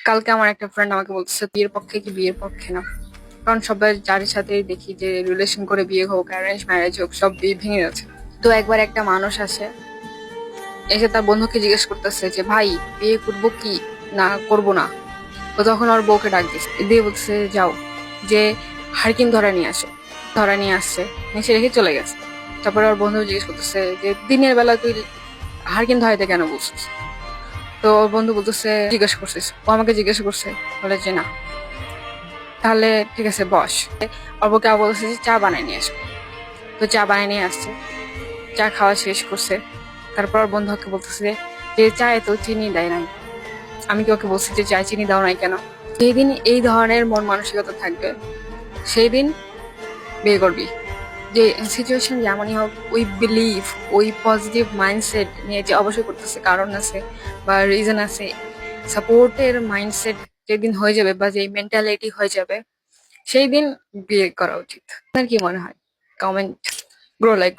কালকে আমার একটা ফ্রেন্ড আমাকে বলতেছে বিয়ের পক্ষে কি বিয়ের পক্ষে না, কারণ সবাই যার সাথে দেখি যে রিলেশন করে বিয়ে হোক অ্যারেঞ্জ ম্যারেজ হোক সব বিয়ে ভেঙে যাচ্ছে। তো একবার একটা মানুষ আসে, এসে তার বন্ধুকে জিজ্ঞেস করতেছে যে ভাই বিয়ে করবো কি না করবো না। তো তখন ওর বউকে ডাক দিচ্ছে, দিয়ে বলছে যাও যে হারকিন ধরা নিয়ে আসো। ধরা নিয়ে আসছে, এসে রেখে চলে গেছে। তারপরে ওর বন্ধু জিজ্ঞেস করতেছে যে দিনের বেলা তুই হারকিন ধরাইতে কেন বলছিস। তো ওর বন্ধু বলতেছে জিজ্ঞেস করছিস, ও আমাকে জিজ্ঞেস করছে, বলে যে না। তাহলে ঠিক আছে বস। অর্বকে আবার বলছে যে চা বানাই নিয়ে আসো। তো চা বানাই নিয়ে আসছে, চা খাওয়া শেষ করছে। তারপর ওর বন্ধু ওকে বলতেছে যে চায়ে তো চিনি দেয় নাই। আমি কি ওকে বলছি যে চায় চিনি দাও নাই কেন। যেই দিন এই ধরনের মন মানসিকতা থাকবে সেই দিন বিয়ে করবি। যে সিচুয়েশন যেমনই হোক, ওই বিলিভ, ওই পজিটিভ মাইন্ডসেট নিয়ে যে অবশ্যই করতেছে কারণ আছে বা রিজন আছে, সাপোর্টের মাইন্ডসেট যেদিন হয়ে যাবে বা যে মেন্টালিটি হয়ে যাবে সেই দিন বিয়ে করা উচিত। আপনার কি মনে হয়? Comment, grow like